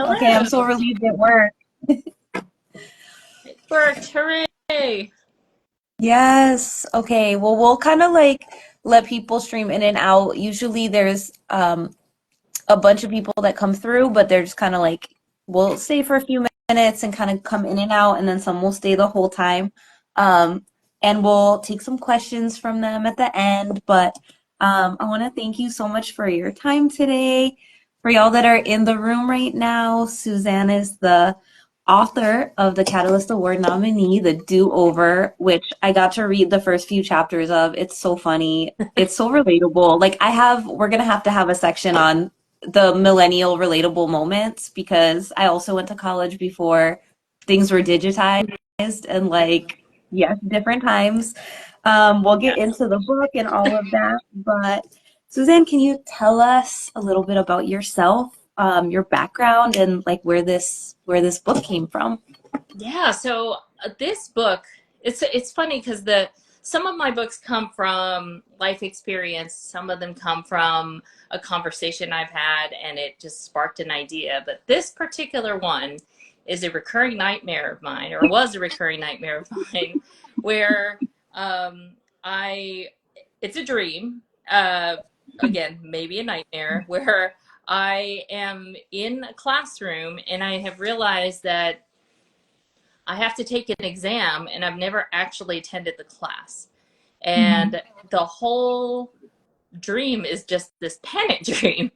Okay, I'm so Hello. relieved it worked. It worked. Hooray. Yes. Okay. Well, we'll kind of like let people stream in and out. Usually there's a bunch of people that come through, but they're just kind of like we'll stay for a few minutes and kind of come in and out, and then some will stay the whole time. Um, and we'll take some questions from them at the end. But I want to thank you so much for your time today. For y'all that are in the room right now, Suzanne is the author of the Catalyst Award nominee, The Do-Over, which I got to read the first few chapters of. It's so funny. It's so relatable. We're gonna have to have a section on the millennial relatable moments because I also went to college before things were digitized and yes, different times. We'll get Yes. into the book and all of that, but Suzanne, can you tell us a little bit about yourself, your background, and like where this book came from? Yeah. So this book, it's funny because the some of my books come from life experience. Some of them come from a conversation I've had, and it just sparked an idea. But this particular one is a recurring nightmare of mine, or was a recurring nightmare of mine, where I it's a dream. Again, maybe a nightmare where I am in a classroom and I have realized that I have to take an exam and I've never actually attended the class. Mhm. And the whole dream is just this panic dream.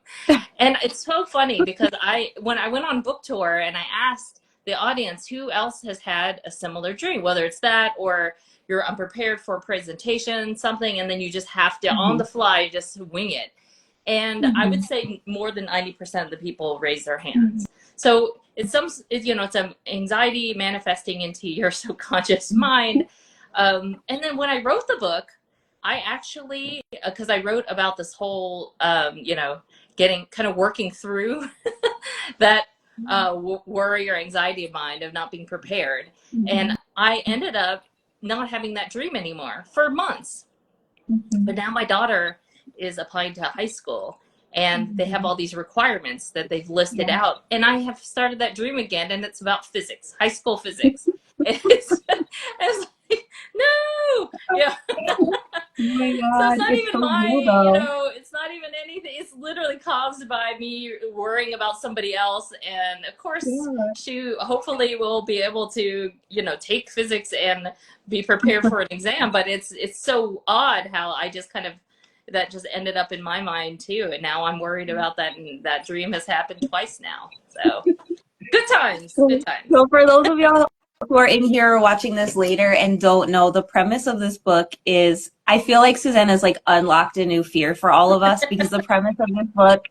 And it's so funny because when I went on book tour and I asked the audience who else has had a similar dream, whether it's that or you're unprepared for a presentation, something, and then you just have to on Mhm. the fly just wing it. And I would Mhm. say more than 90% of the people raise their Mhm. hands. So it's an anxiety manifesting into your subconscious Mhm. mind. And then when I wrote the book, I actually, because I wrote about this whole, getting kind of working through that worry or anxiety of mine of not being prepared. And Mhm. I ended up not having that dream anymore for months. But Mhm. now my daughter is applying to high school and they have Mhm. all these requirements that they've listed Yeah. out. And I have started that dream again, and it's about physics, high school physics. It's like, no, yeah. Oh my So it's God, not it's even so real though. it's not even anything. It's literally caused by me worrying about somebody else. And of course, Yeah. she hopefully will be able to, take physics and be prepared for an exam. But it's so odd how I just kind of that just ended up in my mind too. And now I'm worried about that. And that dream has happened twice now. So good times, So, good times. so for those of y'all who are in here or watching this later and don't know, the premise of this book is I feel like Suzanne has like unlocked a new fear for all of us because the premise of this book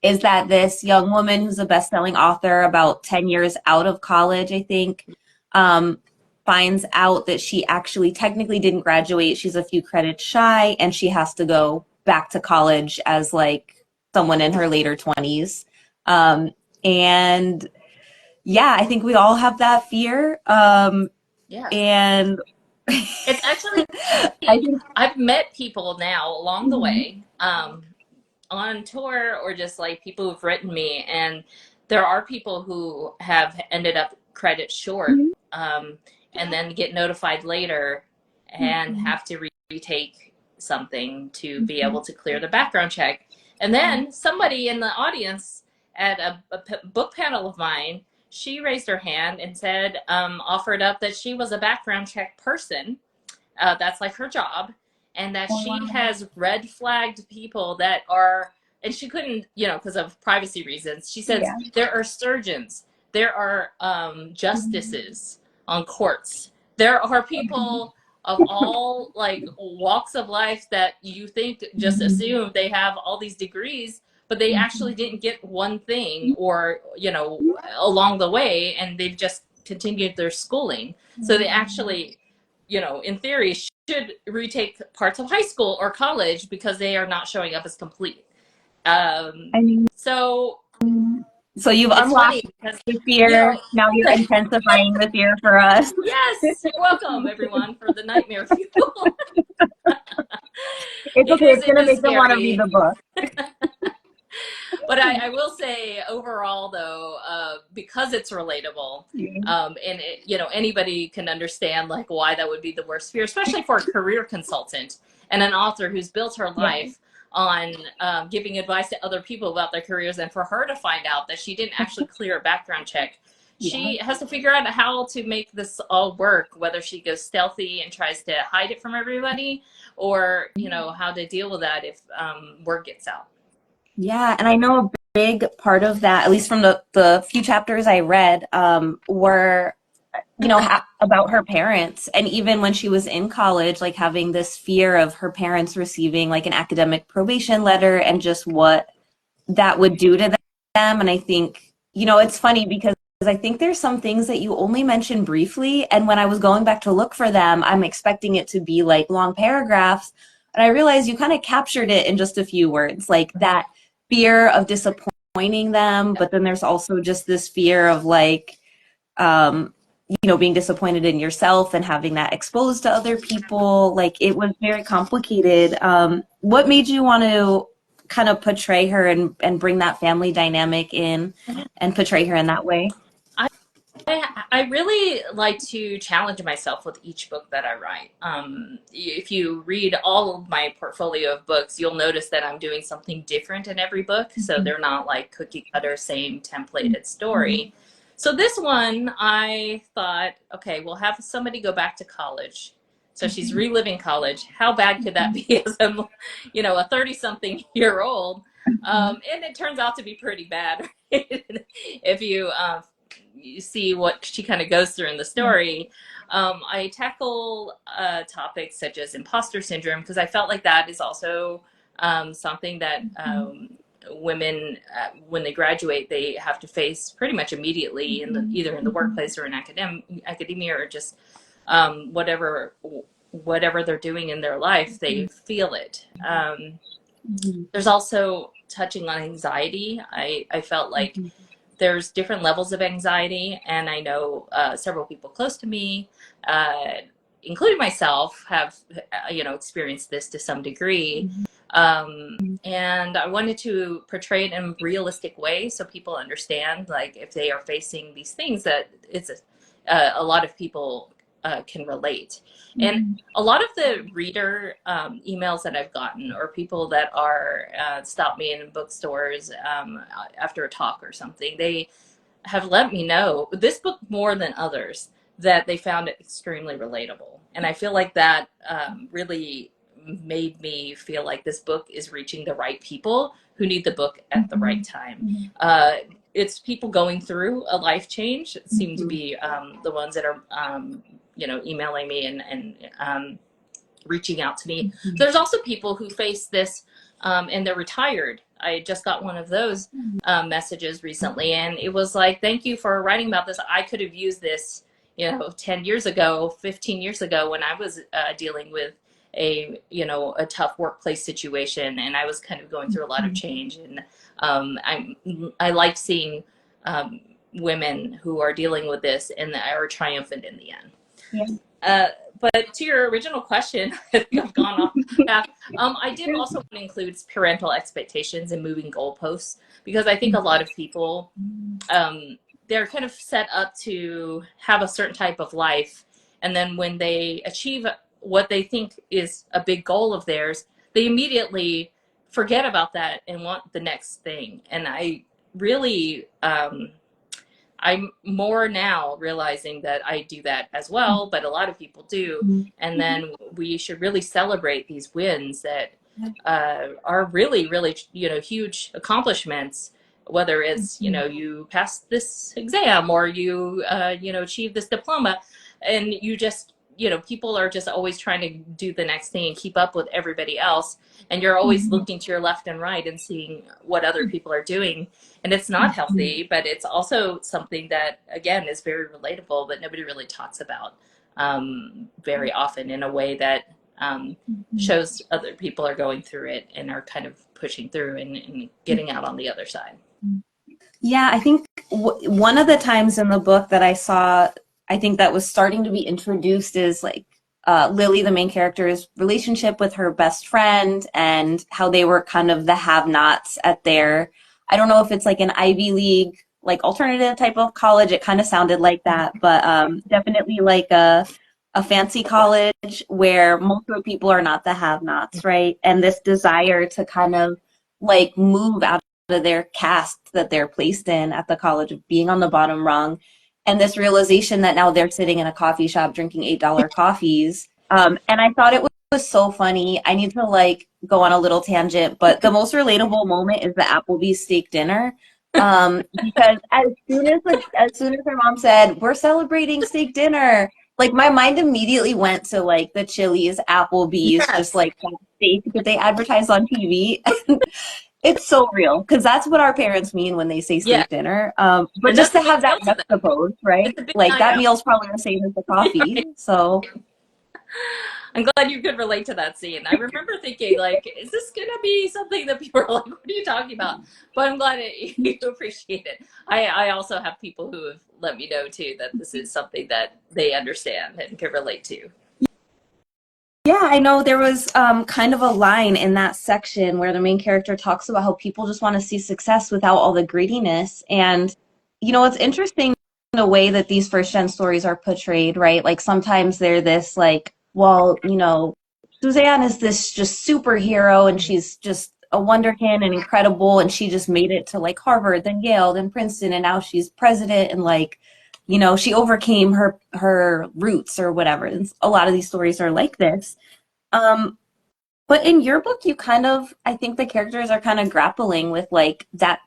is that this young woman who's a best-selling author about 10 years out of college, I think, um, finds out that she actually technically didn't graduate. She's a few credits shy and she has to go back to college as like someone in her later 20s. And yeah, I think we all have that fear. Yeah. And It's actually, I think, I've met people now along the mhm, way, on tour or just like people who've written me, and there are people who have ended up credit short, mhm, and then get notified later and mhm, have to retake something to be mhm, able to clear the background check. And then somebody in the audience at a book panel of mine, she raised her hand and said, offered up that she was a background check person, that's like her job, and that oh, she wow. has red flagged people that are, and she couldn't, because of privacy reasons. She says Yeah. there are surgeons, there are Mhm, justices on courts, there are mhm, people of all like walks of life that you think just mhm, assume they have all these degrees, but they actually mhm, didn't get one thing, or along the way, and they've just continued their schooling. So they mhm. actually, in theory, should retake parts of high school or college because they are not showing up as complete. Um, I mean, so so you've it's unlocked funny because, the you fear. know, Now you're intensifying the fear for us. yes, you're welcome, everyone, for the nightmare fuel. It's okay. It's It gonna is make them want to read scary. the book. But I will say overall though, because it's relatable, and anybody can understand like why that would be the worst fear, especially for a career consultant and an author who's built her Yeah. life on giving advice to other people about their careers, and for her to find out that she didn't actually clear a background check. Yeah. She has to figure out how to make this all work, whether she goes stealthy and tries to hide it from everybody, or how to deal with that if word gets out. Yeah, and I know a big part of that, at least from the few chapters I read, were, about her parents. And even when she was in college, like having this fear of her parents receiving like an academic probation letter and just what that would do to them. And I think, it's funny because I think there's some things that you only mention briefly. And when I was going back to look for them, I'm expecting it to be like long paragraphs. And I realized you kind of captured it in just a few words, like that fear of disappointing them. But then there's also just this fear of like, being disappointed in yourself and having that exposed to other people. Like it was very complicated. What made you want to kind of portray her and bring that family dynamic in and portray her in that way? I really like to challenge myself with each book that I write. If you read all of my portfolio of books, you'll notice that I'm doing something different in every book. So they're not like cookie cutter, same templated story. So this one, I thought, okay, we'll have somebody go back to college. So she's reliving college. How bad could that be as a 30-something-year-old? And it turns out to be pretty bad. If you see what she kind of goes through in the story. I tackle topics such as imposter syndrome because I felt like that is also something that women, when they graduate, they have to face pretty much immediately either in the workplace or in academia or just whatever they're doing in their life, they feel it. There's also touching on anxiety. I felt like there's different levels of anxiety, and I know several people close to me, including myself, have experienced this to some degree. And I wanted to portray it in a realistic way so people understand, like, if they are facing these things, that it's a lot of people can relate. And a lot of the reader emails that I've gotten, or people that are stop me in bookstores after a talk or something, they have let me know this book more than others that they found it extremely relatable. And I feel like that really made me feel like this book is reaching the right people who need the book at the right time. It's people going through a life change seem to be the ones that are emailing me and reaching out to me. There's also people who face this and they're retired. I just got one of those messages recently, and it was like, thank you for writing about this. I could have used this 10 years ago, 15 years ago, when I was dealing with a tough workplace situation, and I was kind of going through a lot of change. And I like seeing women who are dealing with this and are triumphant in the end. Yeah. But to your original question, I've gone off path. I did also want to include parental expectations and moving goalposts, because I think a lot of people, they're kind of set up to have a certain type of life. And then when they achieve what they think is a big goal of theirs, they immediately forget about that and want the next thing. And I really, I'm more now realizing that I do that as well, but a lot of people do. And then we should really celebrate these wins that are really, really, huge accomplishments, whether it's, you passed this exam or you, achieved this diploma, and you just, people are just always trying to do the next thing and keep up with everybody else. And you're always looking to your left and right and seeing what other people are doing. And it's not healthy, but it's also something that, again, is very relatable, but nobody really talks about very often in a way that shows other people are going through it and are kind of pushing through and getting out on the other side. Yeah, I think one of the times in the book that I saw, I think that was starting to be introduced is like Lily, the main character's relationship with her best friend and how they were kind of the have-nots at their, I don't know if it's like an Ivy League, like alternative type of college. It kind of sounded like that, but definitely like a fancy college where most of the people are not the have-nots, right? And this desire to kind of like move out of their caste that they're placed in at the college of being on the bottom rung, and this realization that now they're sitting in a coffee shop drinking $8 coffees. And I thought it was so funny. I need to like go on a little tangent, but the most relatable moment is the Applebee's steak dinner. Because as soon as her mom said, "We're celebrating steak dinner," like my mind immediately went to like the Chili's, Applebee's, just Yes. like that steak that they advertise on TV. It's so real because that's what our parents mean when they say Yeah. steak dinner. But And just that's a to big have that deal to them. juxtaposed, right? It's a big Like night that out. meal's probably the same as the coffee. Right. So I'm glad you could relate to that scene. I remember thinking, like, is this going to be something that people are like, what are you talking about? But I'm glad you appreciate it. I also have people who have let me know, too, that this is something that they understand and can relate to. yeah, I know there was kind of a line in that section where the main character talks about how people just want to see success without all the greediness. And, it's interesting the way that these first gen stories are portrayed, right? Like sometimes they're this, like, well, Suzanne is this just superhero and she's just a wonderkin and incredible and she just made it to like Harvard, then Yale, then Princeton, and now she's president and like, she overcame her roots or whatever. And a lot of these stories are like this. Um, but in your book, you kind of, I think the characters are kind of grappling with like that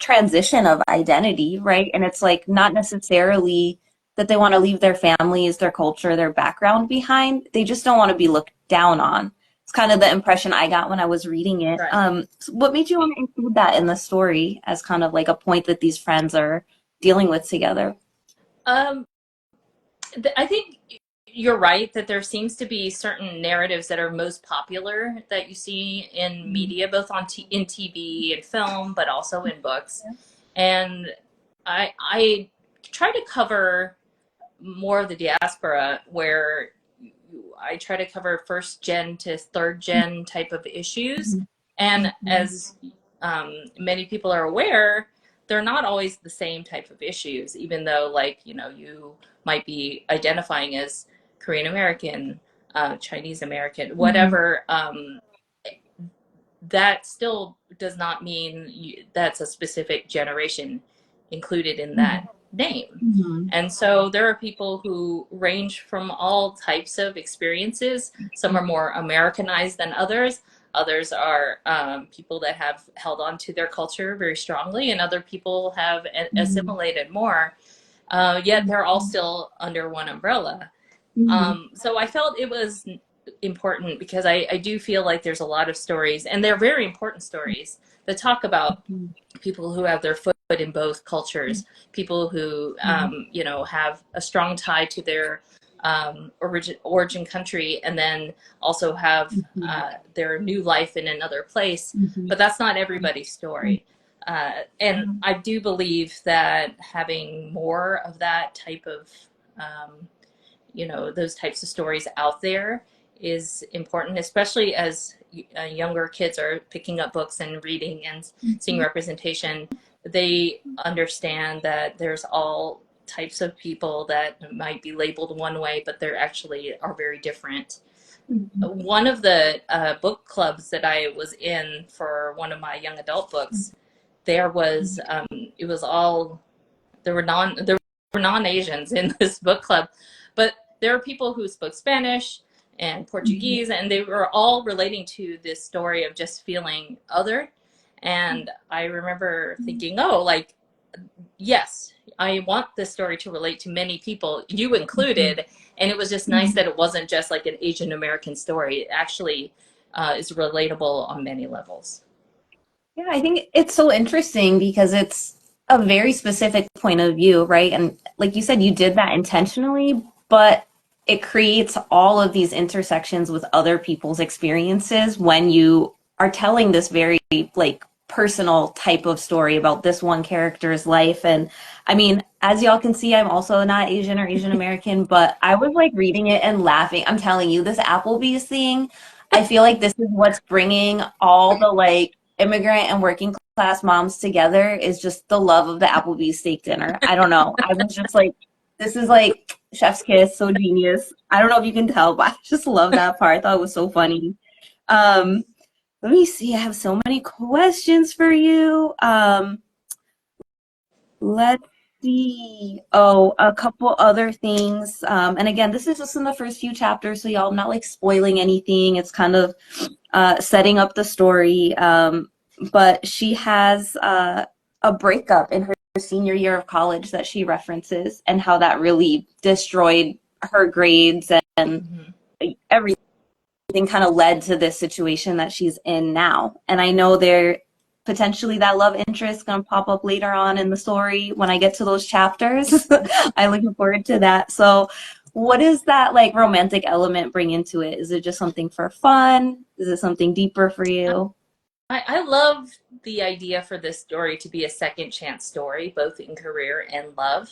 transition of identity, right? And it's like not necessarily that they want to leave their families, their culture, their background behind. They just don't want to be looked down on. It's kind of the impression I got when I was reading it. Right. So what made you want to include that in the story as kind of like a point that these friends are dealing with together? Um, I think you're right that there seems to be certain narratives that are most popular that you see in media, both in TV and film, but also in books. And I try to cover more of the diaspora where I try to cover first gen to third gen type of issues. And as many people are aware, they're not always the same type of issues, even though, like, you might be identifying as Korean American, Chinese American, whatever. That still does not mean that's a specific generation included in that name. Mm-hmm. And so there are people who range from all types of experiences. Some are more Americanized than others. Others are people that have held on to their culture very strongly, and other people have assimilated more. Yet they're all still under one umbrella. Mm-hmm. So I felt it was important because I do feel like there's a lot of stories, and they're very important stories that talk about people who have their foot in both cultures, people who have a strong tie to their origin country, and then also have their new life in another place. But that's not everybody's story. And I do believe that having more of that type of those types of stories out there is important, especially as younger kids are picking up books and reading and seeing representation. They understand that there's all types of people that might be labeled one way, but they're actually are very different. One of the book clubs that I was in for one of my young adult books, there was it was all there were non-Asians in this book club, but there are people who spoke Spanish and Portuguese, and they were all relating to this story of just feeling other. And I remember thinking, oh, like, yes, I want this story to relate to many people, you included. And it was just nice that it wasn't just like an Asian American story. It actually is relatable on many levels. Yeah, I think it's so interesting because it's a very specific point of view, right? And like you said, you did that intentionally, but it creates all of these intersections with other people's experiences when you are telling this very like personal type of story about this one character's life. And I mean, as y'all can see, I'm also not Asian or Asian American, but I was like reading it and laughing. I'm telling you, this Applebee's thing, I feel like this is what's bringing all the like immigrant and working class moms together is just the love of the Applebee's steak dinner. I don't know. I was just like, this is like chef's kiss, so genius. I don't know if you can tell, but I just love that part. I thought it was so funny. Um, Let me see. I have so many questions for you. Let's see. Oh, a couple other things. And again, this is just in the first few chapters, so y'all, I'm not like spoiling anything. It's kind of setting up the story. But she has a breakup in her senior year of college that she references, and how that really destroyed her grades and Mm-hmm. everything kind of led to this situation that she's in now. And I know there potentially that love interest gonna pop up later on in the story when I get to those chapters. I'm looking forward to that. So what does that like romantic element bring into it? Is it just something for fun? Is it something deeper for you? I love the idea for this story to be a second chance story, both in career and love.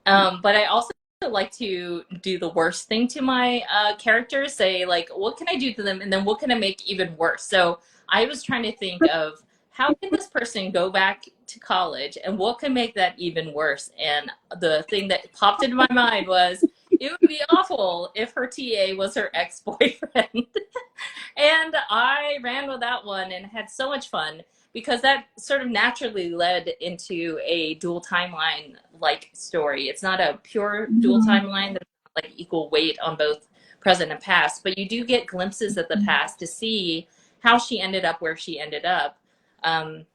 But I also like to do the worst thing to my characters, say, like, what can I do to them? And then what can I make even worse? So I was trying to think of how can this person go back to college and what can make that even worse? And the thing that popped into my mind was it would be awful if her TA was her ex-boyfriend. And I ran with that one and had so much fun because that sort of naturally led into a dual timeline like story. It's not a pure dual timeline that's like equal weight on both present and past, but you do get glimpses of the past to see how she ended up where she ended up, and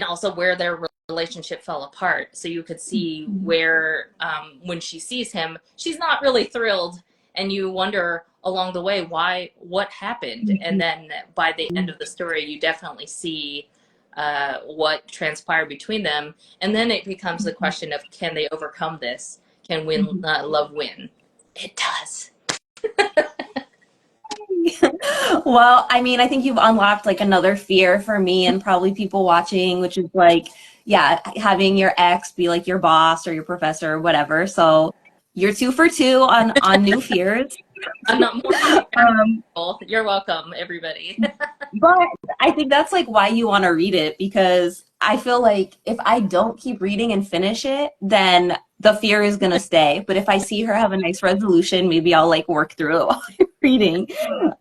also where their relationship fell apart. So you could see where, when she sees him, she's not really thrilled, and you wonder along the way why, what happened, and then by the end of the story, you definitely see what transpired between them, and then it becomes the question of can they overcome this? Can love win? It does. Well, I mean, I think you've unlocked like another fear for me and probably people watching, which is like, yeah, having your ex be like your boss or your professor or whatever. So you're two for two on new fears. I'm not more than Um, you're welcome, everybody. but I think that's like why you want to read it because I feel like if I don't keep reading and finish it, then the fear is gonna stay. But if I see her have a nice resolution, maybe I'll like work through it while I'm reading.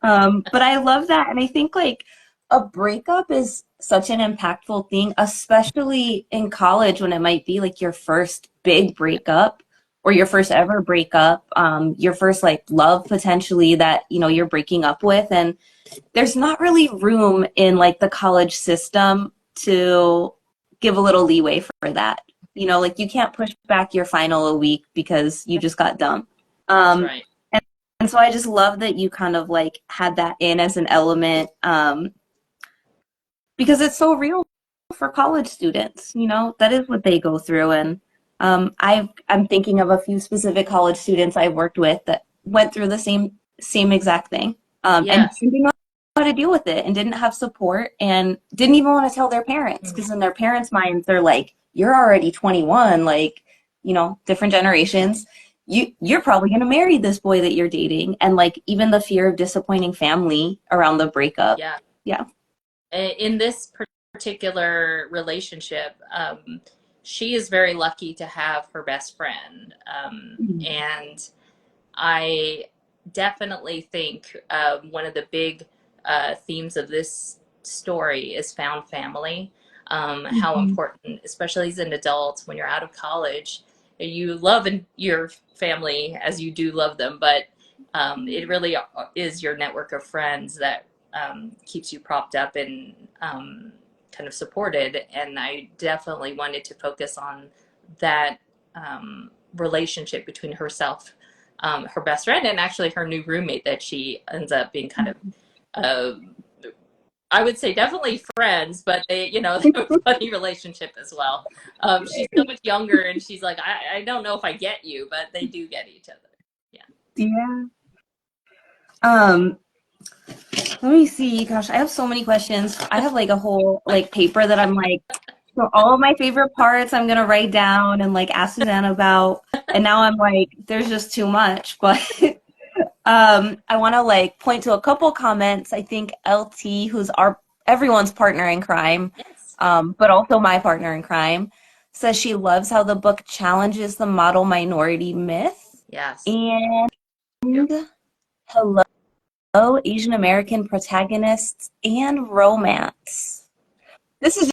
But I love that. And I think like a breakup is such an impactful thing, especially in college when it might be like your first big breakup or your first ever breakup, your first like love potentially that, you know, you're breaking up with. And there's not really room in like the college system to give a little leeway for that. You know, like you can't push back your final a week because you just got dumped. That's Um, right. and so I just love that you kind of like had that in as an element because it's so real for college students. You know, that is what they go through. And I'm thinking of a few specific college students I've worked with that went through the same exact thing and Yes. didn't know how to deal with it and didn't have support and didn't even want to tell their parents Mhm. because in their parents' minds they're like, you're already 21, like, you know, different generations you're probably going to marry this boy that you're dating and like even the fear of disappointing family around the breakup. Yeah. Yeah. In this particular relationship, she is very lucky to have her best friend. And I definitely think one of the big themes of this story is found family. How Mhm. important, especially as an adult, when you're out of college, you love your family as you do love them, but it really is your network of friends that keeps you propped up and kind of supported. And I definitely wanted to focus on that relationship between herself, her best friend, and actually her new roommate that she ends up being kind of, uh, I would say definitely friends, but they, they have a funny relationship as well. She's so much younger, and she's like, I don't know if I get you, but they do get each other. Yeah. Yeah. Um, Let me see. Gosh, I have so many questions. I have like a whole like paper that I'm like, so all of my favorite parts I'm gonna write down and like ask Suzanne about. And now I'm like, there's just too much. But I want to like point to a couple comments. I think LT, who's our everyone's partner in crime, Yes. but also my partner in crime, says she loves how the book challenges the model minority myth. Yes. And hello, Asian American protagonists and romance. This is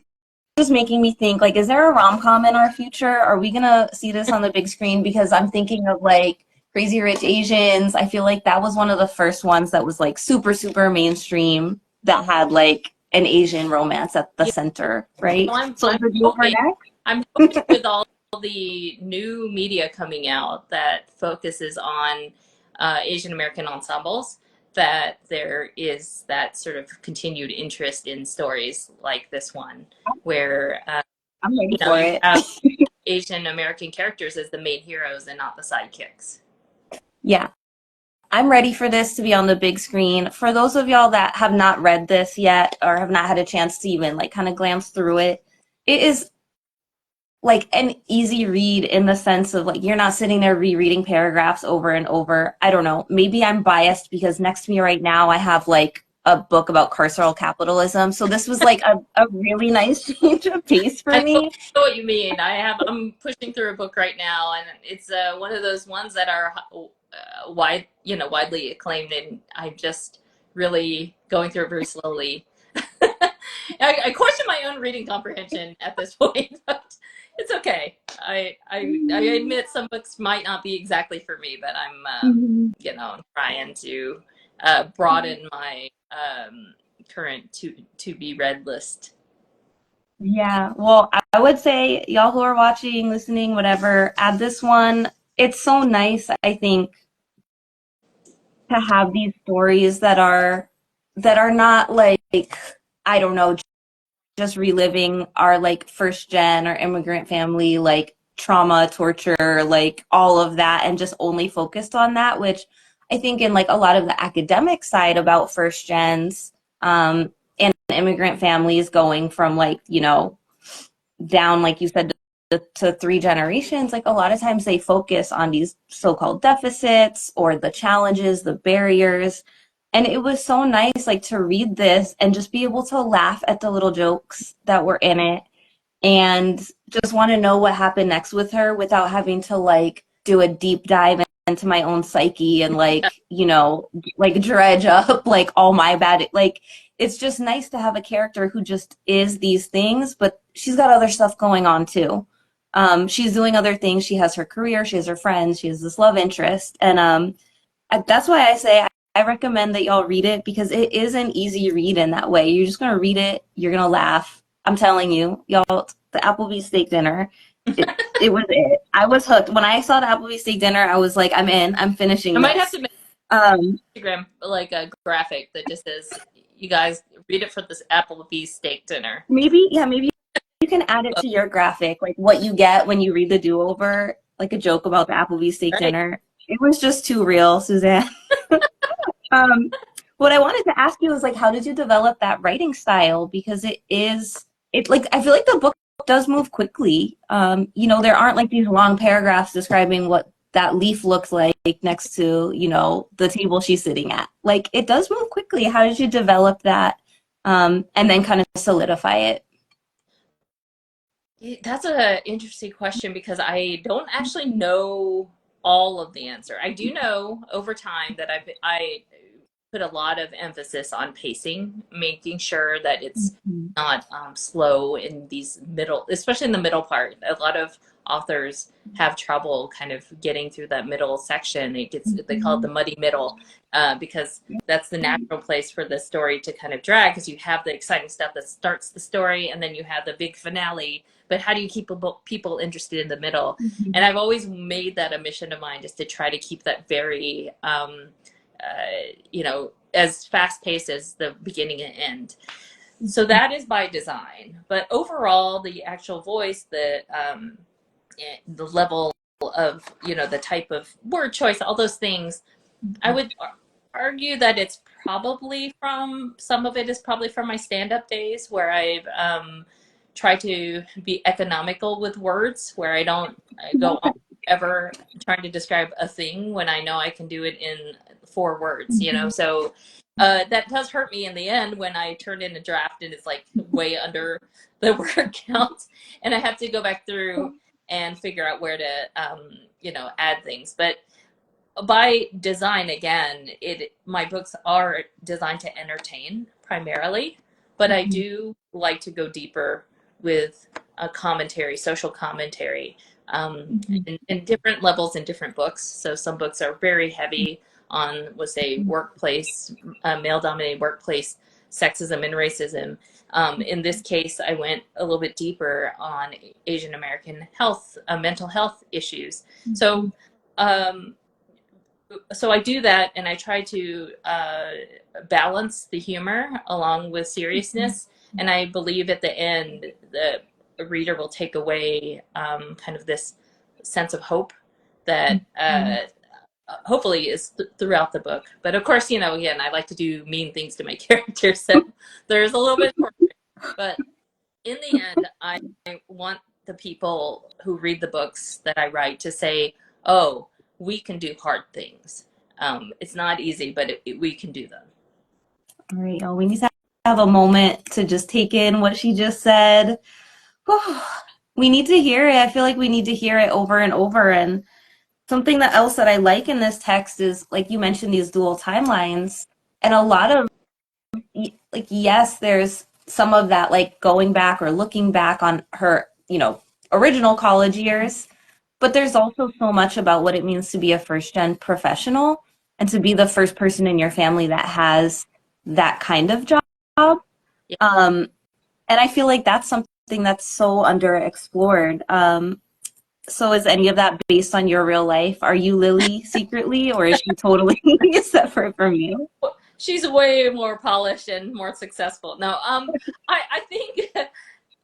just making me think like, is there a rom-com in our future? Are we gonna see this on the big screen? Because I'm thinking of like Crazy Rich Asians. I feel like that was one of the first ones that was like super, super mainstream that had like an Asian romance at the Yeah. center, right? Well, I'm So is I'm the deal for hoping next? I'm hoping with all the new media coming out that focuses on Asian American ensembles, that there is that sort of continued interest in stories like this one, where I'm ready for you it. have Asian American characters as the main heroes and not the sidekicks. Yeah. I'm ready for this to be on the big screen. For those of y'all that have not read this yet or have not had a chance to even like kind of glance through it, it is like an easy read in the sense of like you're not sitting there rereading paragraphs over and over. I don't know. Maybe I'm biased because next to me right now I have like a book about carceral capitalism. So this was like a really nice change of pace for me. Know what you mean. I'm pushing through a book right now, and it's one of those ones that are widely acclaimed, and I'm just really going through it very slowly. I question my own reading comprehension at this point, but it's okay. I admit some books might not be exactly for me, but I'm trying to broaden my current to be read list. Yeah, well, I would say y'all who are watching, listening, whatever, add this one. It's so nice, I think, to have these stories that are not like I don't know, just reliving our like first gen or immigrant family like trauma, torture, like all of that and just only focused on that, which I think in like a lot of the academic side about first gens and immigrant families going from like, you know, down, like you said, to three generations, like a lot of times they focus on these so-called deficits or the challenges, the barriers. And it was so nice, like to read this and just be able to laugh at the little jokes that were in it and just want to know what happened next with her without having to like do a deep dive into my own psyche and like, you know, like dredge up like all my bad like it's just nice to have a character who just is these things, but she's got other stuff going on too. She's doing other things. She has her career, she has her friends, she has this love interest. And that's why I say I recommend that y'all read it because it is an easy read in that way. You're just gonna read it, you're gonna laugh. I'm telling you, y'all, the Applebee's steak dinner, it was it. I was hooked. When I saw the Applebee's steak dinner, I was like, I'm in. I'm finishing I might have this. to make Um, Instagram like a graphic that just says, "You guys read it for this Applebee's steak dinner." maybe, yeah, maybe you can add it to your graphic, like what you get when you read the do-over, like a joke about the Applebee's steak Right? dinner. It was just too real, Suzanne. Um, what I wanted to ask you is like, how did you develop that writing style? Because it like, I feel like the book does move quickly. You know, there aren't like these long paragraphs describing what that leaf looks like next to, you know, the table she's sitting at. Like, it does move quickly. How did you develop that? And then kind of solidify it? That's an interesting question because I don't actually know all of the answer. I do know over time that I put a lot of emphasis on pacing, making sure that it's Mhm. not slow in these middle, especially in the middle part. A lot of authors have trouble kind of getting through that middle section. They call it the Mhm. muddy middle because that's the natural place for the story to kind of drag because you have the exciting stuff that starts the story and then you have the big finale. But how do you keep people interested in the middle? And Mhm. I've always made that a mission of mine, just to try to keep that very as fast paced as the beginning and end. So that is by design. But overall, the actual voice, the level of the type of word choice, all those things, I would. argue that it's probably from some of it is probably from my stand-up days where I've tried to be economical with words, where I don't go on ever trying to describe a thing when I know I can do it in 4 words, you know. So that does hurt me in the end when I turn in a draft and it's like way under the word count, and I have to go back through and figure out where to add things. But by design, again, it my books are designed to entertain primarily, but I do like to go deeper with a commentary, social commentary, in different levels in different books. So some books are very heavy on, let's say, workplace, male-dominated workplace sexism and racism. In this case, I went a little bit deeper on Asian American health, mental health issues. So um, so I do that, and I try to balance the humor along with seriousness. And I believe at the end, the reader will take away kind of this sense of hope that hopefully is throughout the book. But of course, again, I like to do mean things to my characters, so there's a little bit more. But in the end, I want the people who read the books that I write to say, oh, we can do hard things. It's not easy, but we can do them. All right, y'all, we need to have a moment to just take in what she just said. We need to hear it. I feel like we need to hear it over and over. And something else that I like in this text is, like you mentioned, these dual timelines. And a lot of, like, yes, there's some of that, like going back or looking back on her, original college years. But there's also so much about what it means to be a first gen professional and to be the first person in your family that has that kind of job. Yeah. And I feel like that's something that's so underexplored. So is any of that based on your real life? Are you Lily secretly, or is she totally separate from you? She's way more polished and more successful. No, I think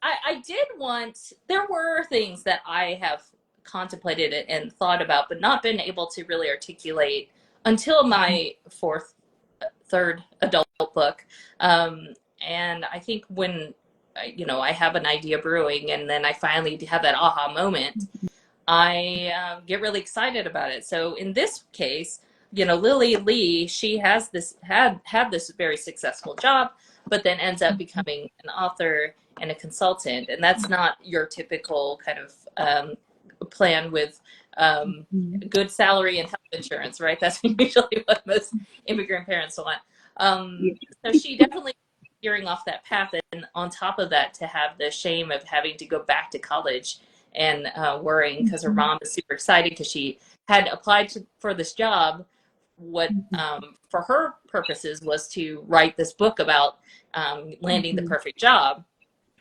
I did want, there were things that I have contemplated and thought about, but not been able to really articulate until my third adult book. And I think when, I have an idea brewing and then I finally have that aha moment, I get really excited about it. So in this case, Lily Lee, she has had this very successful job, but then ends up becoming an author and a consultant. And that's not your typical kind of plan with good salary and health insurance, right? That's usually what most immigrant parents want. So she definitely veering off that path. And on top of that, to have the shame of having to go back to college and worrying because her mom is super excited because she had applied for this job. What for her purposes was to write this book about landing the perfect job.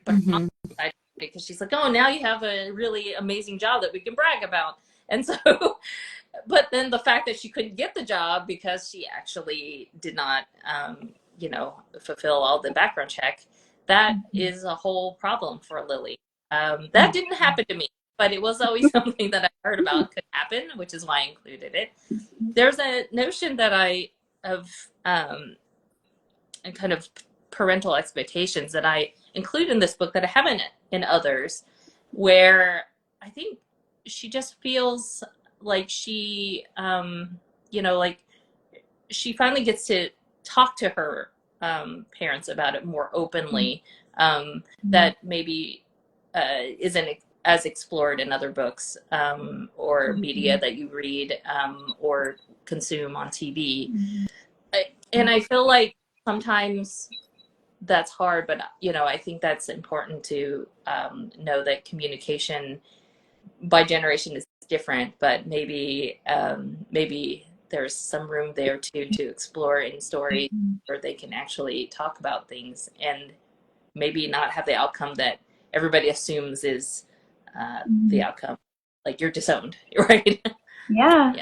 But her mom was excited because she's like, oh, now you have a really amazing job that we can brag about. And so, but then the fact that she couldn't get the job because she actually did not, fulfill all the background check, that is a whole problem for Lily. That didn't happen to me, but it was always something that I heard about could happen, which is why I included it. There's a notion that of and kind of parental expectations that I include in this book that I haven't in others, where I think she just feels like she, like she finally gets to talk to her parents about it more openly, that maybe isn't as explored in other books or media that you read or consume on TV. And I feel like sometimes that's hard, but I think that's important to know that communication by generation is different, but maybe there's some room there to explore in stories where they can actually talk about things and maybe not have the outcome that everybody assumes is the outcome, like you're disowned, right? Yeah.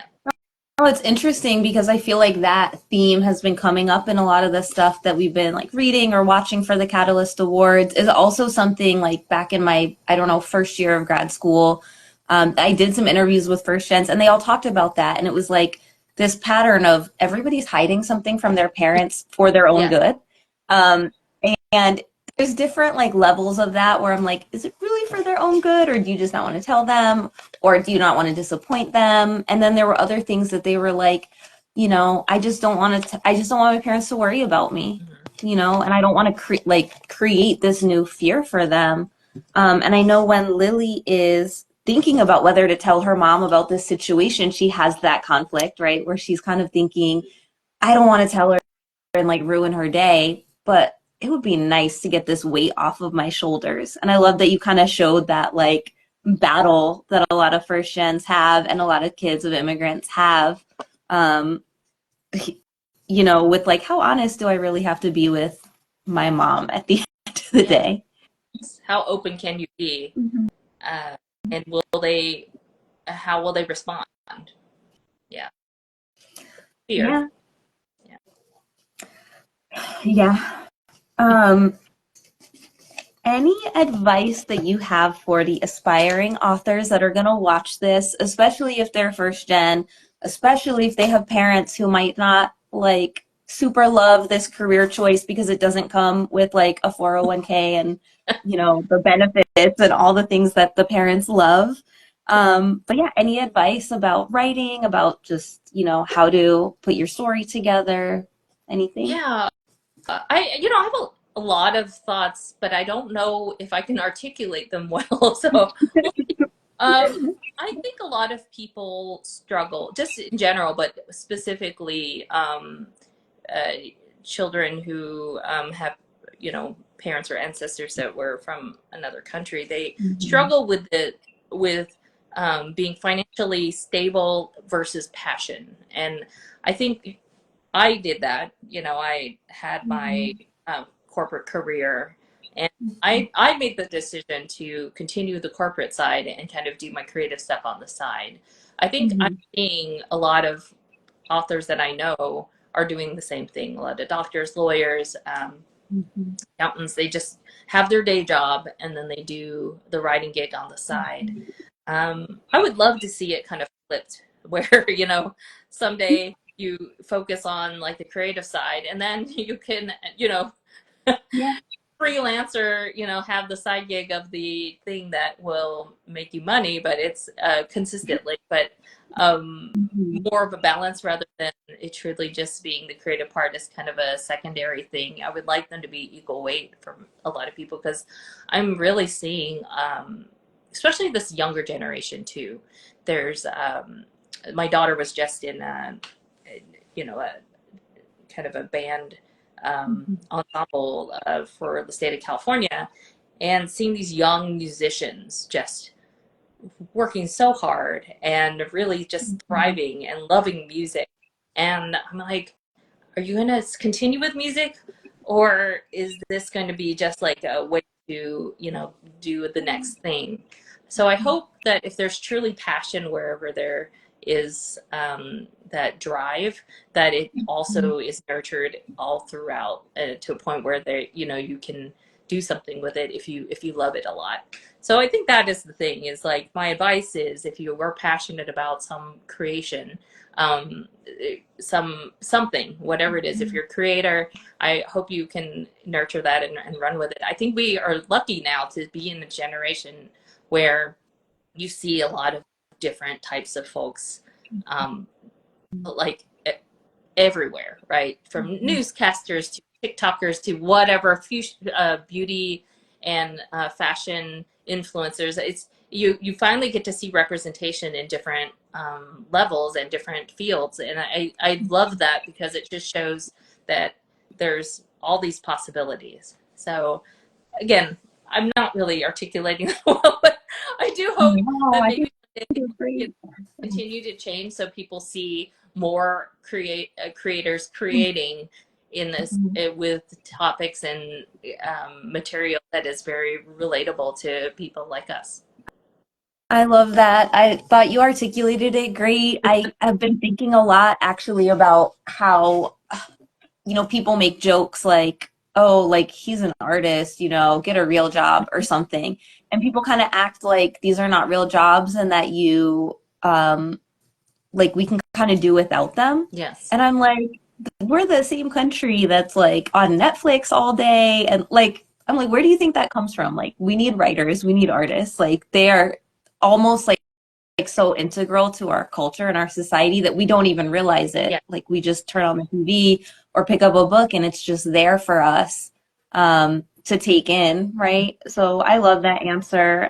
Oh, it's interesting because I feel like that theme has been coming up in a lot of the stuff that we've been like reading or watching for the Catalyst Awards. Is also something like back in my, I don't know, first year of grad school. I did some interviews with first gens and they all talked about that. And it was like this pattern of everybody's hiding something from their parents for their own Yeah. good. Um, and there's different like levels of that where I'm like, is it really for their own good, or do you just not want to tell them, or do you not want to disappoint them? And then there were other things that they were like, I just don't want I just don't want my parents to worry about me, Mhm. and I don't want to create this new fear for them. And I know when Lily is thinking about whether to tell her mom about this situation, she has that conflict, right? Where she's kind of thinking, I don't want to tell her and like ruin her day, but it would be nice to get this weight off of my shoulders. And I love that you kind of showed that like battle that a lot of first gens have and a lot of kids of immigrants have. Um, with like, how honest do I really have to be with my mom at the end of the Yeah. day? How open can you be? Mhm. Uh, and how will they respond? Yeah. Fear. Yeah. Yeah. Yeah. Um, Any advice that you have for the aspiring authors that are going to watch this, especially if they're first gen, especially if they have parents who might not like super love this career choice because it doesn't come with like a 401k and, the benefits and all the things that the parents love. But yeah, any advice about writing, about just, how to put your story together, anything? Yeah. I have a lot of thoughts, but I don't know if I can articulate them well. So, um, I think a lot of people struggle, just in general, but specifically, uh, children who have, parents or ancestors that were from another country. They Mhm. struggle with being financially stable versus passion, and I think I did that. I had my corporate career, and I made the decision to continue the corporate side and kind of do my creative stuff on the side. I think I'm Mhm. seeing a lot of authors that I know are doing the same thing. A lot of doctors, lawyers, Mhm. accountants, they just have their day job and then they do the writing gig on the side. I would love to see it kind of flipped where, someday you focus on like the creative side and then you can, Yeah. freelancer, have the side gig of the thing that will make you money, but it's consistently, but Mhm. more of a balance rather than it truly just being the creative part is kind of a secondary thing. I would like them to be equal weight for a lot of people because I'm really seeing, especially this younger generation too. There's my daughter was just in a kind of a band Mhm. ensemble for the state of California, and seeing these young musicians just working so hard and really just Mhm. thriving and loving music. And I'm like, are you going to continue with music? Or is this going to be just like a way to, do the next thing? So I hope that if there's truly passion wherever there is that drive, that it also is nurtured all throughout to a point where you can do something with it if you love it a lot. So I think that is the thing is like my advice is if you are passionate about some creation, um, something, whatever it is. If you're a creator, I hope you can nurture that and run with it. I think we are lucky now to be in a generation where you see a lot of different types of folks, um, like everywhere, right? From newscasters to TikTokers to whatever beauty and fashion influencers. It's you finally get to see representation in different levels and different fields, and I love that because it just shows that there's all these possibilities. So again, I'm not really articulating that well, but I do hope No, that I think maybe it's it great. continue to change so people see more creators creating in this Mhm. with topics and material that is very relatable to people like us. I love that. I thought you articulated it great. I have been thinking a lot actually about how, people make jokes like, oh, like he's an artist, get a real job or something. And people kind of act like these are not real jobs and that like we can kind of do without them. Yes. And I'm like, we're the same country that's like on Netflix all day. And like, I'm like, where do you think that comes from? Like, we need writers, we need artists. Like, they are almost like so integral to our culture and our society that we don't even realize it. Yeah. Like, we just turn on the TV or pick up a book and it's just there for us to take in, right? So I love that answer.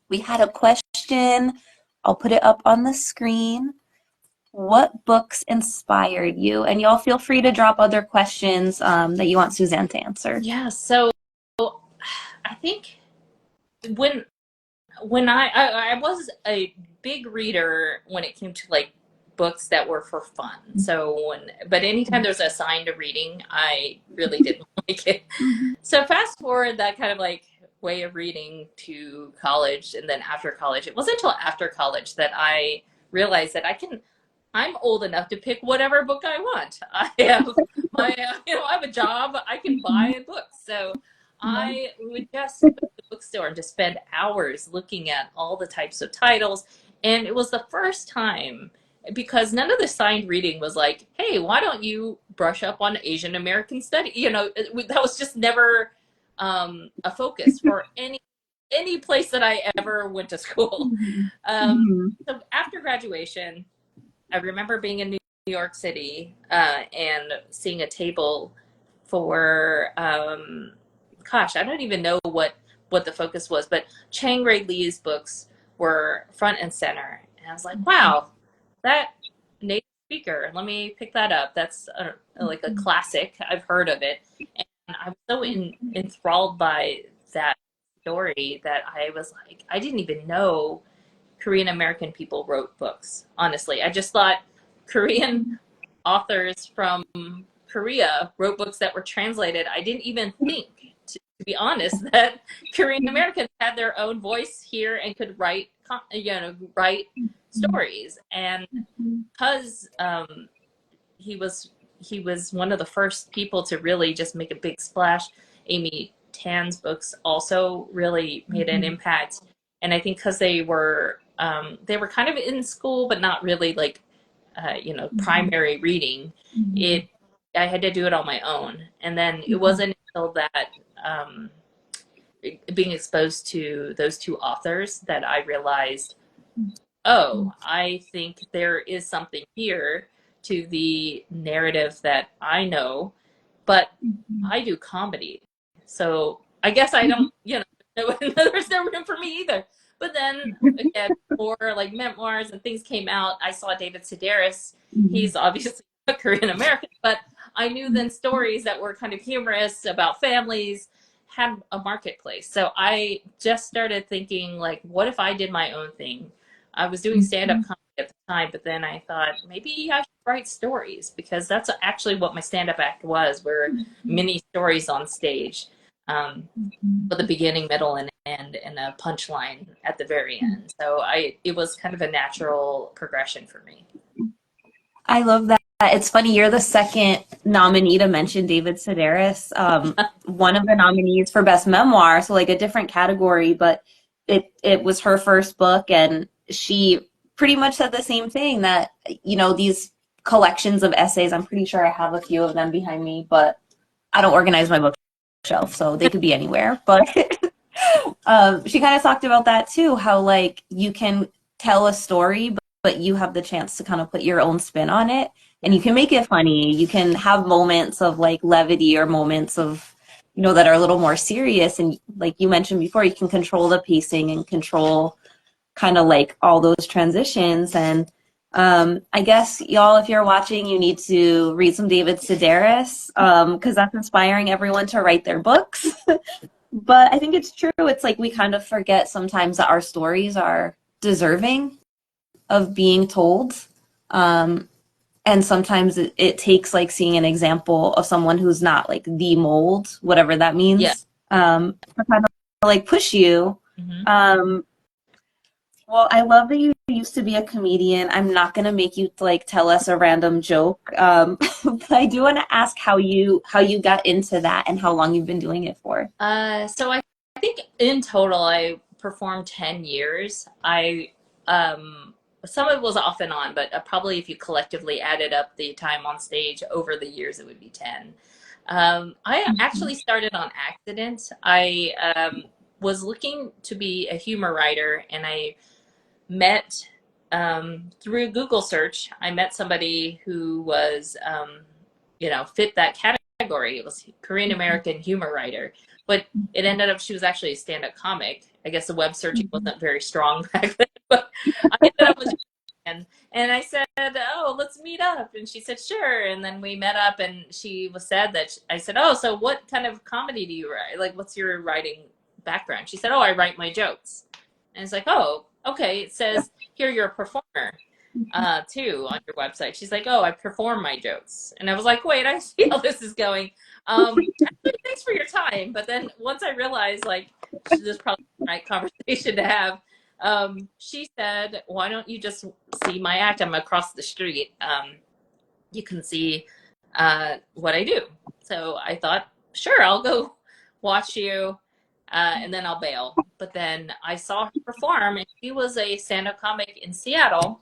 We had a question. I'll put it up on the screen. What books inspired you? And y'all feel free to drop other questions that you want Suzanne to answer. Yeah. So I think when I was a big reader when it came to like books that were for fun. So but anytime there's a sign to reading, I really didn't like it. So fast forward that kind of like way of reading to college, and then after college, it wasn't until after college that I realized that I'm old enough to pick whatever book I want. I have I have a job. I can buy books. So I would just go to the bookstore and just spend hours looking at all the types of titles. And it was the first time, because none of the signed reading was like, hey, why don't you brush up on Asian American study? That was just never a focus for any place that I ever went to school. So after graduation, I remember being in New York City and seeing a table for, gosh, I don't even know what the focus was, but Chang Ray Lee's books were front and center. And I was like, wow, that native speaker, let me pick that up. That's like a classic. I've heard of it. And I was so enthralled by that story that I was like, I didn't even know Korean American people wrote books. Honestly, I just thought Korean authors from Korea wrote books that were translated. I didn't even think, to be honest, that Korean Americans had their own voice here and could write, write stories. And because he was one of the first people to really just make a big splash. Amy Tan's books also really made an impact, and I think because they were kind of in school, but not really like primary reading. I had to do it on my own, and then it wasn't until that being exposed to those two authors that I realized, oh, I think there is something here to the narrative that I know, but I do comedy. So I guess I don't, there's no room for me either. But then again, before like memoirs and things came out, I saw David Sedaris. He's obviously a Korean American, but I knew then stories that were kind of humorous about families had a marketplace. So I just started thinking, like, what if I did my own thing? I was doing stand-up comedy at the time, but then I thought maybe I should write stories, because that's actually what my stand-up act were mini stories on stage, with a beginning, middle, and end, and a punchline at the very end. So it was kind of a natural progression for me. I love that. It's funny, you're the second nominee to mention David Sedaris. One of the nominees for Best Memoir, so like a different category, but it was her first book, and she pretty much said the same thing, that, these collections of essays, I'm pretty sure I have a few of them behind me, but I don't organize my bookshelf, so they could be anywhere. But she kind of talked about that too, how like you can tell a story, but you have the chance to kind of put your own spin on it, and you can make it funny. You can have moments of like levity or moments of, that are a little more serious. And like you mentioned before, you can control the pacing and control kind of like all those transitions. And I guess y'all, if you're watching, you need to read some David Sedaris, because that's inspiring everyone to write their books. But I think it's true. It's like we kind of forget sometimes that our stories are deserving of being told. And sometimes it takes like seeing an example of someone who's not like the mold, whatever that means, Yeah. To kind of like push you. Well, I love that you used to be a comedian. I'm not going to make you like tell us a random joke, but I do want to ask how you got into that and how long you've been doing it for. So I think in total I performed 10 years. I some of it was off and on, but probably if you collectively added up the time on stage over the years, it would be 10. I actually started on accident. I was looking to be a humor writer, and I met through a Google search. I met somebody who was, fit that category. It was Korean American humor writer, but it ended up she was actually a stand-up comic. I guess the web searching wasn't very strong back then, but I ended up with and I said, "Oh, let's meet up." And she said, "Sure." And then we met up, and she was sad that I said, "Oh, so what kind of comedy do you write? Like, what's your writing background?" She said, "Oh, I write my jokes." And it's like, "Oh, okay." It says here you're a performer too on your website. She's like, "Oh, I perform my jokes." And I was like, "Wait, I see how this is going. Actually, thanks for your time." But then once I realized, like, this is probably the right conversation to have, she said, "Why don't you just see my act? I'm across the street. You can see what I do." So I thought, sure, I'll go watch you, and then I'll bail. But then I saw her perform, and she was a stand-up comic in Seattle.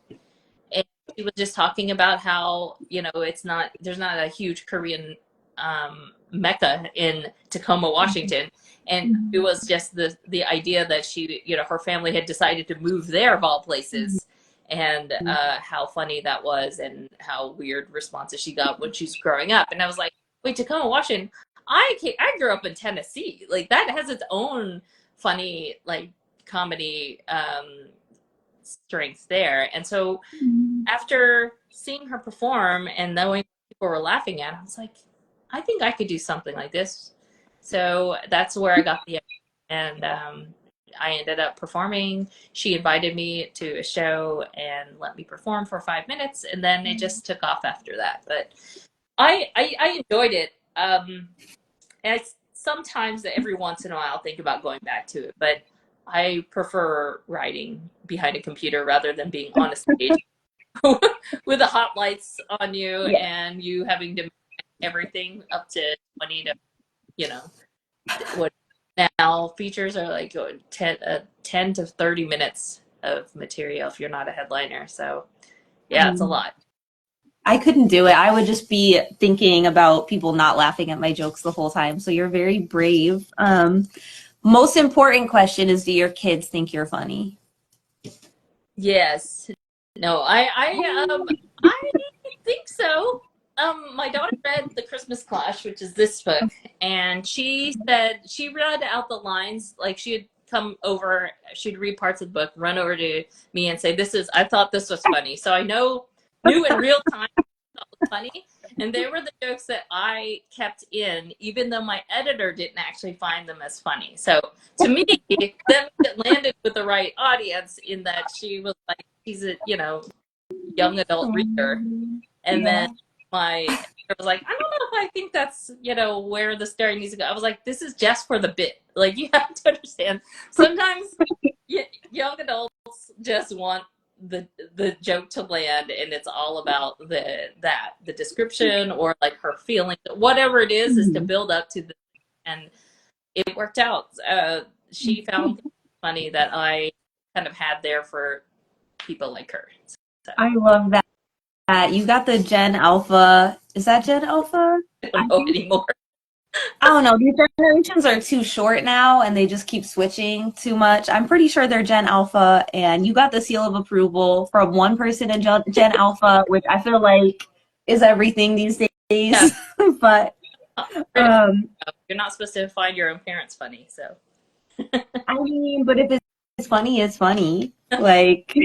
And she was just talking about how, there's not a huge Korean mecca in Tacoma, Washington. And it was just the idea that she, her family had decided to move there of all places, and how funny that was, and how weird responses she got when she was growing up. And I was like, wait, Tacoma, Washington? I grew up in Tennessee. Like, that has its own funny, like, comedy strength there. And so after seeing her perform and knowing people were laughing at, I was like, I think I could do something like this. So that's where I got the idea. And I ended up performing. She invited me to a show and let me perform for 5 minutes, and then it just took off after that. But I enjoyed it. And sometimes, every once in a while, I'll think about going back to it, but I prefer writing behind a computer rather than being on a stage with the hot lights on you, and you having to make everything up to 20 to, what now features are like 10 to 30 minutes of material if you're not a headliner. So yeah, it's a lot. I couldn't do it. I would just be thinking about people not laughing at my jokes the whole time. So you're very brave. Most important question is, do your kids think you're funny? Yes. No, I think so. My daughter read The Christmas Clash, which is this book, and she said she read out the lines, like she'd come over, she'd read parts of the book, run over to me and say, I thought this was funny. So I knew in real time it was funny. And they were the jokes that I kept in, even though my editor didn't actually find them as funny. So to me, that landed with the right audience, in that she was like, she's a, young adult reader. And then my editor was like, I don't know if I think that's, where the story needs to go. I was like, this is just for the bit. Like, you have to understand, sometimes young adults just want the joke to land, and it's all about the description, or like her feeling, whatever it is to build up to and it worked out. She found funny that I kind of had there for people like her. So. I love that. You got the Gen Alpha. Is that Gen Alpha? I don't know anymore. I don't know. These generations are too short now, and they just keep switching too much. I'm pretty sure they're Gen Alpha, and you got the seal of approval from one person in Gen Alpha, which I feel like is everything these days. Yeah. But you're not supposed to find your own parents funny, so. I mean, but if it's funny, it's funny. Like,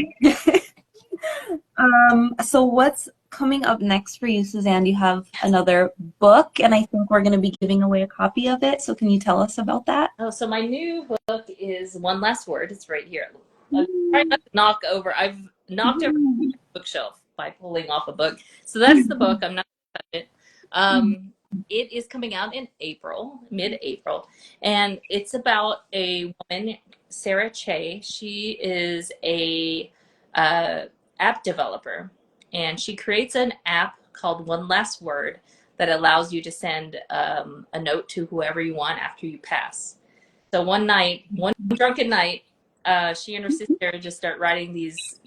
so what's coming up next for you, Suzanne? You have another book, and I think we're going to be giving away a copy of it. So can you tell us about that? Oh, so my new book is One Last Word. It's right here. I'm trying not to knock over. I've knocked over the bookshelf by pulling off a book. So that's the book. I'm not going to touch it. It is coming out in April, mid-April, and it's about a woman, Sarah Che. She is a app developer, and she creates an app called One Last Word that allows you to send a note to whoever you want after you pass. So one drunken night, she and her sister just start writing these,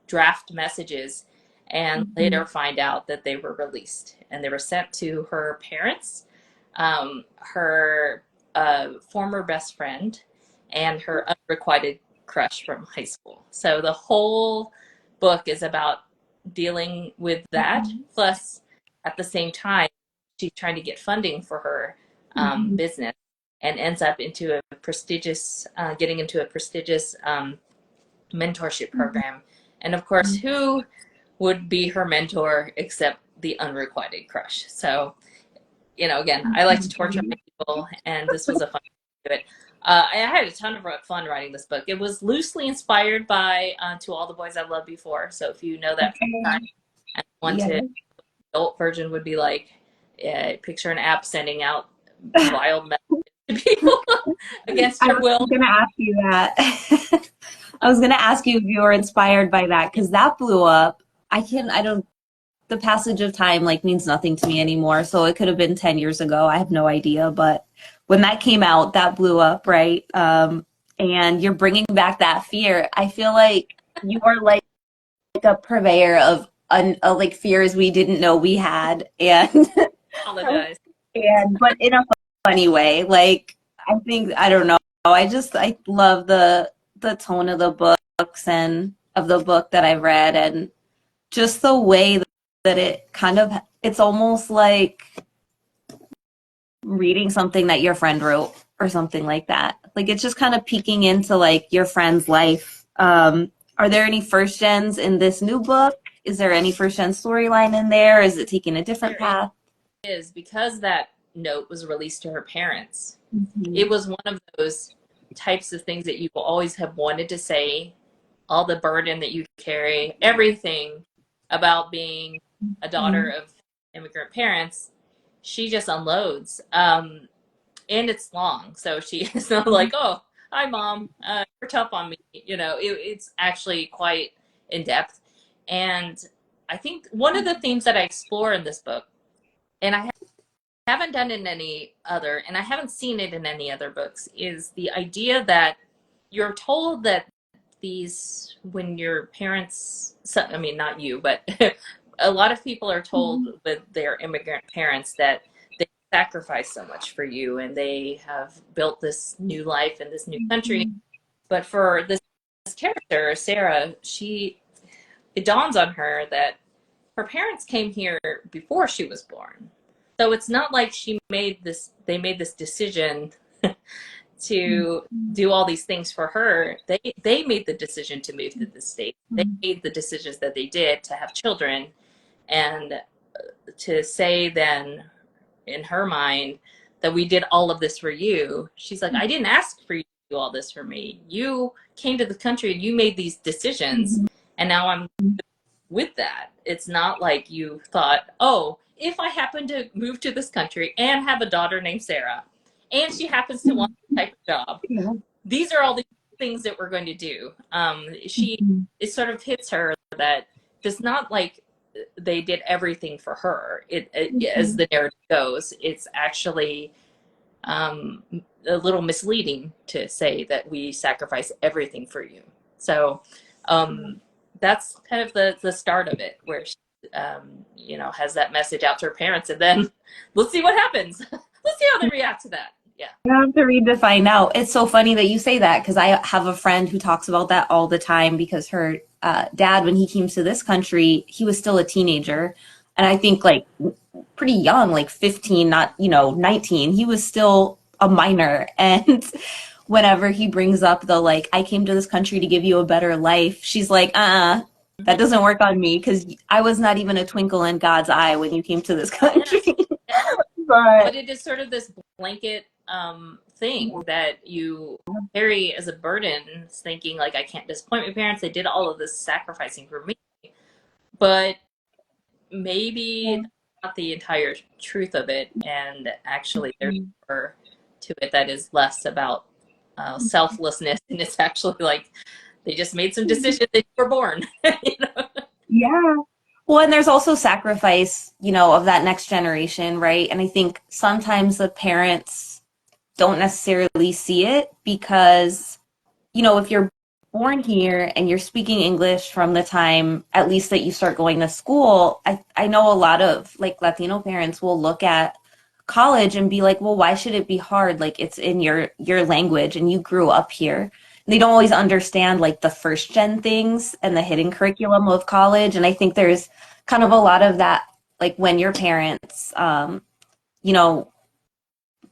draft messages and later find out that they were released and they were sent to her parents, her former best friend, and her unrequited crush from high school. So the whole book is about dealing with that. Plus, at the same time, she's trying to get funding for her business and ends up into a prestigious, getting into a prestigious mentorship program. And of course, who would be her mentor except the unrequited crush? So, again, I like to torture people, and this was a fun to do it. I had a ton of fun writing this book. It was loosely inspired by To All the Boys I've Loved Before. So if you know that from time, and one to adult version would be like, picture an app sending out wild messages to people against your will. I was going to ask you that. I was going to ask you if you were inspired by that, because that blew up. The passage of time means nothing to me anymore. So it could have been 10 years ago. I have no idea. But when that came out, that blew up, right? And you're bringing back that fear. I feel like you are like a purveyor of fears we didn't know we had. And Apologize. but in a funny way. I don't know. I love the tone of the books and of the book that I've read, and just the way that it's almost like reading something that your friend wrote or something like that. It's just kind of peeking into your friend's life. Are there any first gens in this new book? Is there any first gen storyline in there? Is it taking a different path? It is, because that note was released to her parents. It was one of those types of things that you will always have wanted to say, all the burden that you carry, everything about being a daughter of immigrant parents, she just unloads. And it's long. So she is not like, oh, hi, Mom, you're tough on me. It's actually quite in depth. And I think one of the themes that I explore in this book, and I haven't done it in any other, and I haven't seen it in any other books, is the idea that you're told that when your parents, I mean, not you, but a lot of people are told with their immigrant parents that they sacrifice so much for you and they have built this new life in this new country. But for this character, Sarah, it dawns on her that her parents came here before she was born. So it's not like they made this decision to do all these things for her. They made the decision to move to the States. They made the decisions that they did to have children. And to say then, in her mind, that we did all of this for you, she's like, I didn't ask for you to do all this for me. You came to the country and you made these decisions, and now I'm with that. It's not like you thought, oh, if I happen to move to this country and have a daughter named Sarah, and she happens to want this type of job, these are all the things that we're going to do. It sort of hits her that it's not like they did everything for her. As the narrative goes, it's actually a little misleading to say that we sacrifice everything for you. So that's kind of the start of it, where she has that message out to her parents, and then let's see what happens. Let's see how they react to that. Yeah. I have to read to find out. It's so funny that you say that, because I have a friend who talks about that all the time, because her dad, when he came to this country, he was still a teenager. And I think pretty young, 15, not, 19. He was still a minor. And whenever he brings up I came to this country to give you a better life, she's like, that doesn't work on me, because I was not even a twinkle in God's eye when you came to this country. But it is sort of this blanket thing that you carry as a burden, thinking I can't disappoint my parents. They did all of this sacrificing for me. But maybe not the entire truth of it. And actually there's more to it that is less about selflessness. And it's actually they just made some decisions that you were born. Yeah. Well, and there's also sacrifice, of that next generation, right? And I think sometimes the parents don't necessarily see it, because, if you're born here and you're speaking English from the time at least that you start going to school, I know a lot of like Latino parents will look at college and be like, well, why should it be hard? Like it's in your language and you grew up here. And they don't always understand like the first gen things and the hidden curriculum of college. And I think there's kind of a lot of that, like when your parents, you know,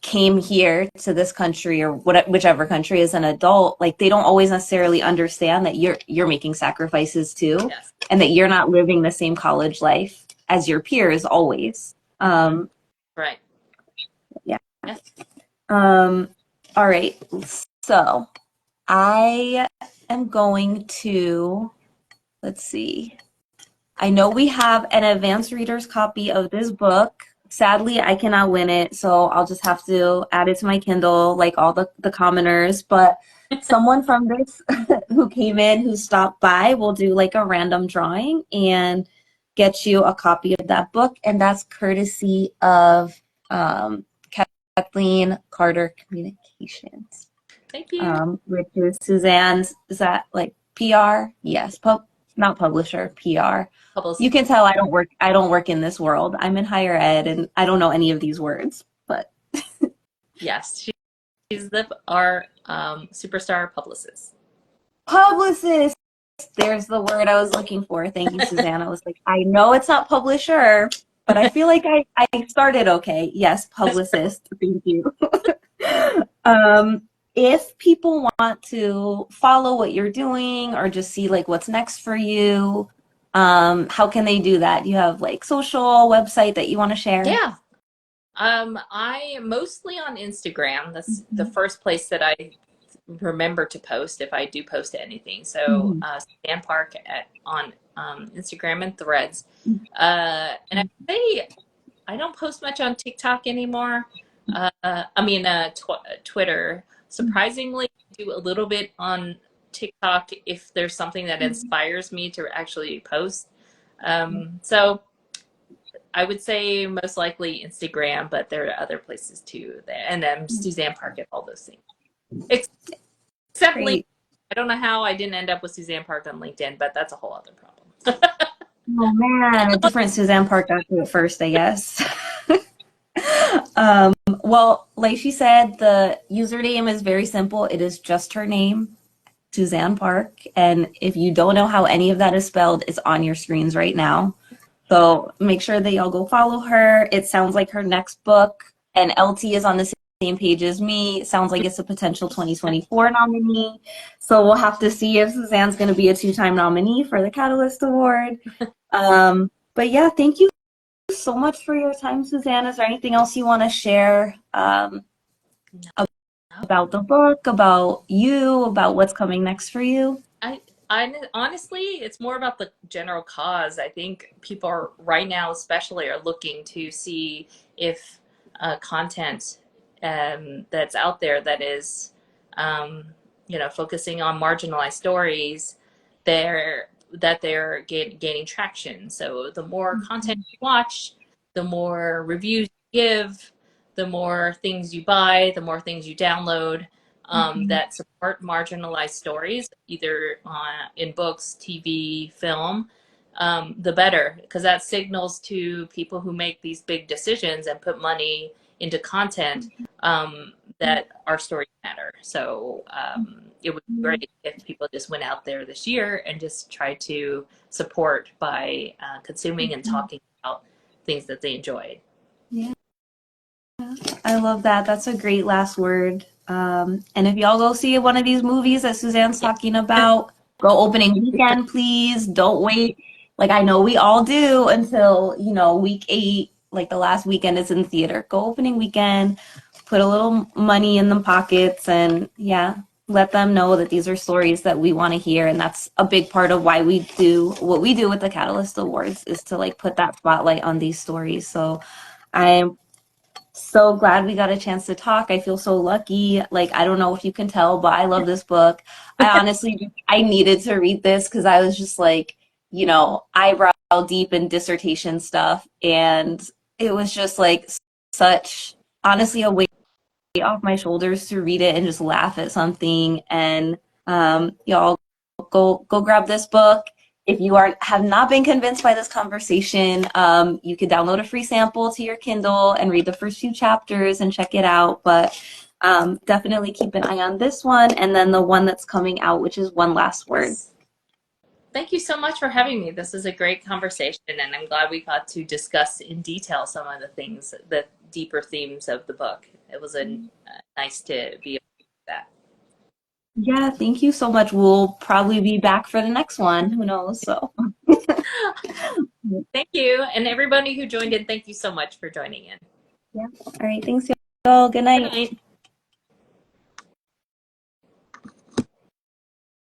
came here to this country or whichever country as an adult, like they don't always necessarily understand that you're making sacrifices too, Yes. and that you're not living the same college life as your peers always. Right. Yeah. Yes. All right. So I am going to, let's see. I know we have an advanced reader's copy of this book. Sadly, I cannot win it, so I'll just have to add it to my Kindle like all the commoners. But someone from this who came in, who stopped by, will do like a random drawing and get you a copy of that book. And that's courtesy of Kathleen Carter Communications, Thank you. which is Suzanne's, is that like PR? Yes, not publisher, PR. You Publicist. can tell I don't work in this world. I'm in higher ed and I don't know any of these words, but Yes, she's our superstar publicist. publicist, there's the word I was looking for. Thank you, Suzanne. I was like, I know it's not publisher, but I feel like I started okay. Yes, publicist. Thank you. If people want to follow what you're doing or just see like what's next for you, how can they do that? Do you have like social website that you want to share? Yeah. I am mostly on Instagram. That's the first place that I remember to post if I do post anything. So, Mhm. Suzanne Park on Instagram and Threads. And I say I don't post much on TikTok anymore. Twitter. Surprisingly, I do a little bit on TikTok if there's something that inspires me to actually post. So I would say most likely Instagram, but there are other places too. And then Suzanne Park and all those things. Except LinkedIn. Great. I don't know how I didn't end up with Suzanne Park on LinkedIn, but that's a whole other problem. Oh man, a different Suzanne Park got to it first, I guess. Well, like she said, the username is very simple. It is just her name, Suzanne Park. And if you don't know how any of that is spelled, it's on your screens right now. So make sure that y'all go follow her. It sounds like her next book, and LT is on the same page as me. It sounds like it's a potential 2024 nominee. So we'll have to see if Suzanne's going to be a two-time nominee for the Catalyst Award. But yeah, thank you so much for your time, Suzanne. Is there anything else you want to share about the book, about you, about what's coming next for you? I honestly, it's more about the general cause. I think people are right now, especially, are looking to see if content that's out there that is, um, focusing on marginalized stories, they're gaining traction. So the more content you watch, the more reviews you give, the more things you buy, the more things you download that support marginalized stories, either in books, TV, film, the better, because that signals to people who make these big decisions and put money into content that our stories matter. So it would be great if people just went out there this year and just tried to support by consuming and talking about things that they enjoyed. Yeah, I love that. That's a great last word. And if y'all go see one of these movies that Suzanne's Yeah. talking about, go opening weekend, please. Don't wait. Like I know we all do until, week 8, like the last weekend is in theater. Go opening weekend, put a little money in the pockets, and yeah, let them know that these are stories that we want to hear. And that's a big part of why we do what we do with the Catalyst Awards, is to like put that spotlight on these stories. So I'm so glad we got a chance to talk. I feel so lucky. Like, I don't know if you can tell, but I love this book. I needed to read this because I was just like, eyebrow deep in dissertation stuff. And it was just like such, honestly, a weight off my shoulders to read it and just laugh at something. And y'all go grab this book. If you have not been convinced by this conversation, you could download a free sample to your Kindle and read the first few chapters and check it out. But definitely keep an eye on this one and then the one that's coming out, which is One Last Word. Thank you so much for having me. This is a great conversation, and I'm glad we got to discuss in detail some of the things, the deeper themes of the book. It was nice to be able to do that. Yeah, thank you so much. We'll probably be back for the next one. Who knows? So, Thank you. And everybody who joined in, thank you so much for joining in. yeah. All right. Thanks, y'all. Good Good night. night.